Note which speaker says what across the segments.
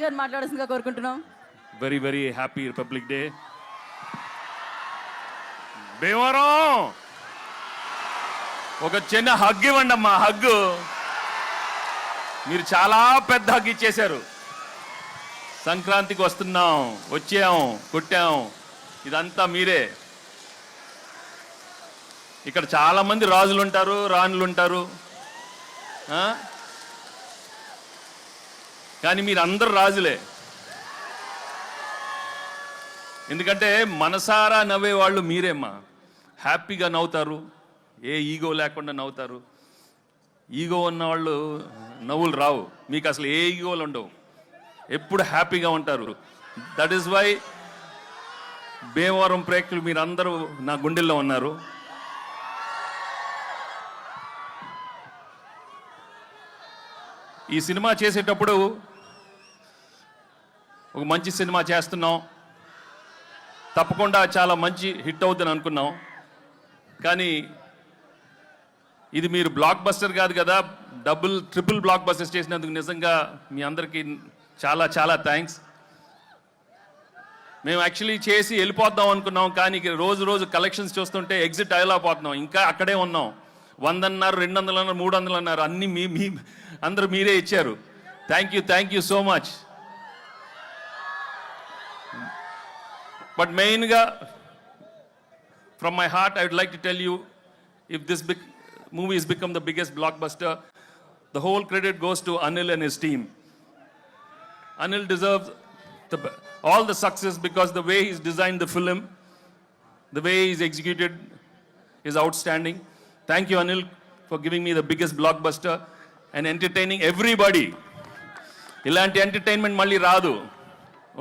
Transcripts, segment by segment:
Speaker 1: గారిని మాట్లాడాల్సిందిగా కోరుకుంటున్నాం.
Speaker 2: Very very happy republic day. Bhimavaram ఒక చిన్న హగ్ ఇవ్వండి అమ్మా, హగ్. మీరు చాలా పెద్ద హగ్ ఇచ్చేశారు. సంక్రాంతికి వస్తున్నాం, వచ్చాం, కొట్టాం, ఇదంతా మీరే. ఇక్కడ చాలా మంది రాజులు ఉంటారు, రాణులు ఉంటారు, కానీ మీరు అందరు రాజులే. ఎందుకంటే మనసారా నవ్వే వాళ్ళు మీరేమ్మా. హ్యాపీగా నవ్వుతారు, ఏ ఈగో లేకుండా నవ్వుతారు. ఈగో ఉన్న వాళ్ళు నవ్వులు రావు, మీకు అసలు ఏ ఈగోలు ఉండవు, ఎప్పుడు హ్యాపీగా ఉంటారు. దట్ ఈస్ వై భీమవరం ప్రేక్షకులు మీరందరూ నా గుండెల్లో ఉన్నారు. ఈ సినిమా చేసేటప్పుడు ఒక మంచి సినిమా చేస్తున్నాం, తప్పకుండా చాలా మంచి హిట్ అవుతుందని అనుకున్నాం. కానీ ఇది మీరు బ్లాక్ బస్టర్ కాదు కదా, డబుల్ ట్రిపుల్ బ్లాక్ బస్టర్స్ చేసినందుకు నిజంగా మీ అందరికీ చాలా చాలా థ్యాంక్స్. మేము యాక్చువల్లీ చేసి వెళ్ళిపోద్దాం అనుకున్నాం, కానీ రోజు రోజు కలెక్షన్స్ చూస్తుంటే ఎగ్జిట్ అయ్యలేకపోతున్నాం. ఇంకా అక్కడే ఉన్నాం. 100 అన్నారు, 200 అన్నారు, 300 అన్నారు, అన్నీ మీ అందరూ మీరే ఇచ్చారు. Thank you so much. But మెయిన్గా from my heart I would like to tell you, if this movie has become the biggest blockbuster, the whole credit goes to Anil and his team. Anil deserves all the success because the way he's designed the film, the way he's executed is outstanding. Thank you, Anil, for giving me the biggest blockbuster and entertaining everybody. Ilanti entertainment malli raadu.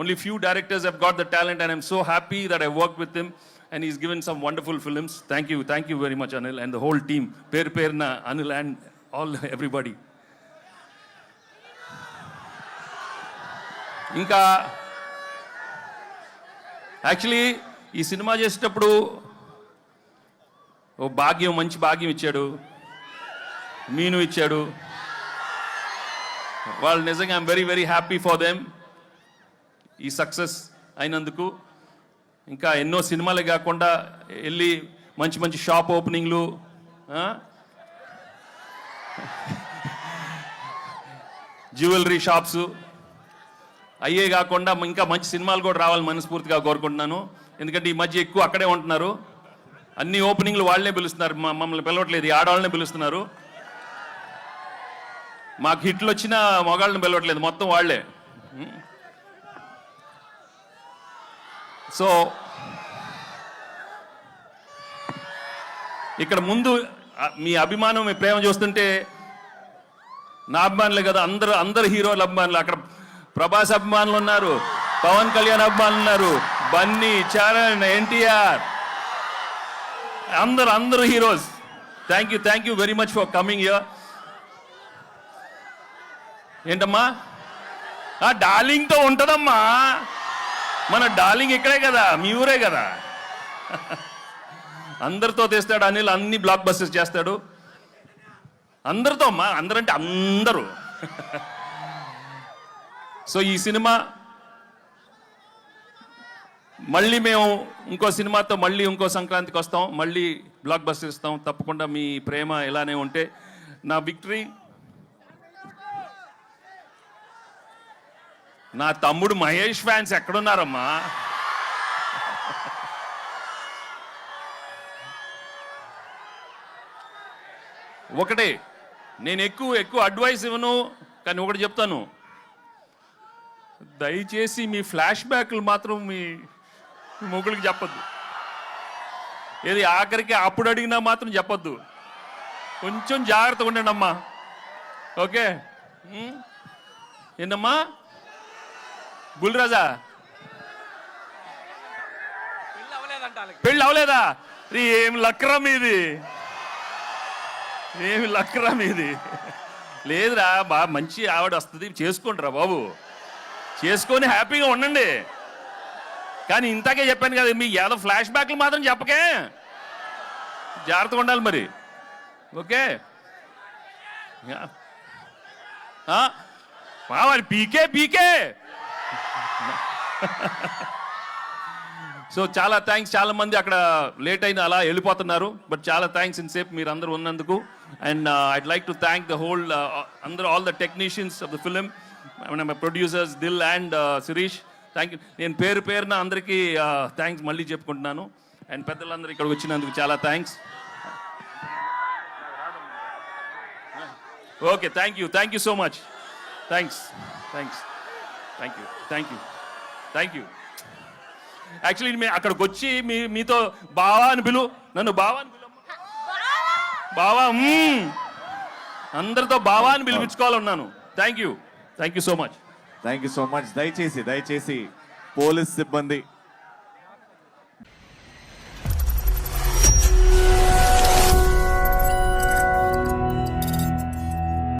Speaker 2: Only few directors have got the talent, and I'm so happy that I worked with him and he's given some wonderful films. Thank you very much, Anil, and the whole team. Perna, Anil and all everybody. ఇంకా actually ఈ cinema చేసేటప్పుడు ఓ మంచి భాగ్యం ఇచ్చాడు, మీను ఇచ్చాడు. వాళ్ళు నిజంగా I'm very very happy for them ఈ సక్సెస్ అయినందుకు. ఇంకా ఎన్నో సినిమాలే కాకుండా వెళ్ళి మంచి మంచి షాప్ ఓపెనింగ్లు, జ్యువెలరీ షాప్స్ అయ్యే కాకుండా ఇంకా మంచి సినిమాలు కూడా రావాలని మనస్ఫూర్తిగా కోరుకుంటున్నాను. ఎందుకంటే ఈ మధ్య ఎక్కువ అక్కడే ఉంటున్నారు. అన్ని ఓపెనింగ్లు వాళ్ళనే పిలుస్తున్నారు, మమ్మల్ని పిలవట్లేదు, ఈ ఆడవాళ్ళనే పిలుస్తున్నారు. మాకు హిట్లు వచ్చినా మగాళ్ళని పిలవట్లేదు, మొత్తం వాళ్ళే. సో ఇక్కడ ముందు మీ అభిమానం, మీ ప్రేమ చూస్తుంటే నా అభిమానులే కదా, అందరు హీరోల అభిమానులు. అక్కడ ప్రభాస్ అభిమానులు ఉన్నారు, పవన్ కళ్యాణ్ అభిమానులు ఉన్నారు, బన్నీ, చరణ్, ఎన్టీఆర్, అందరు heroes. Thank you very much for coming here. ఏంటమ్మా డార్లింగ్తో ఉంటుందమ్మా, మన డార్లింగ్ ఇక్కడే కదా, మీ ఊరే కదా. అందరితో తెస్తాడు అనిల్, అన్ని బ్లాక్ బస్టర్స్ చేస్తాడు అందరితో అమ్మా, అందరంటే అందరూ. సో ఈ సినిమా మళ్ళీ మేము ఇంకో సినిమాతో మళ్ళీ ఇంకో సంక్రాంతికి వస్తాం, మళ్ళీ బ్లాక్ బస్టర్ ఇస్తాం. తప్పకుండా మీ ప్రేమ ఇలానే ఉంటే నా విక్టరీ. నా తమ్ముడు మహేష్ ఫ్యాన్స్ ఎక్కడున్నారమ్మా? ఒకటే, నేను ఎక్కువ అడ్వైస్ ఇవ్వను, కానీ ఒకటి చెప్తాను, దయచేసి మీ ఫ్లాష్ బ్యాక్లు మాత్రం మీ మొగుడికి చెప్పొద్దు. ఏది ఆఖరికి అప్పుడు అడిగినా మాత్రం చెప్పొద్దు. కొంచెం జాగ్రత్తగా ఉండండి అమ్మా, ఓకే? ఏంటమ్మా బుల్రాజా, పెళ్ళి అవలేదా? ఏమి లక్రా మీది, ఏమి లక్రా మీది? లేదురా బాగా మంచి ఆవిడ వస్తుంది, చేసుకోండిరా బాబు, చేసుకొని హ్యాపీగా ఉండండి. కానీ ఇంతకే చెప్పాను కదా, మీ ఏదో ఫ్లాష్ బ్యాక్లు మాత్రం చెప్పకే, జాగ్రత్తగా ఉండాలి మరి, ఓకే? పీకే సో చాలా థ్యాంక్స్, చాలా మంది అక్కడ లేట్ అయిన అలా వెళ్ళిపోతున్నారు, బట్ చాలా థ్యాంక్స్ ఇన్సేపు మీరు అందరూ ఉన్నందుకు. And I'd like to thank the whole అందరూ, all the technicians of the film, my producers Dil and Shirish. Thank you. నేను పేరు పేరున అందరికీ థ్యాంక్స్ మళ్ళీ చెప్పుకుంటున్నాను. అండ్ పెద్దలందరూ ఇక్కడికి వచ్చినందుకు చాలా thanks. Okay, thank you so much. Thanks. Actually మేము అక్కడికి వచ్చి మీతో బావా అని నన్ను బావా అని బావా అందరితో బావా అని పిలిపించుకోవాలన్నాను. Thank you so much.
Speaker 1: దయచేసి పోలీస్ సిబ్బంది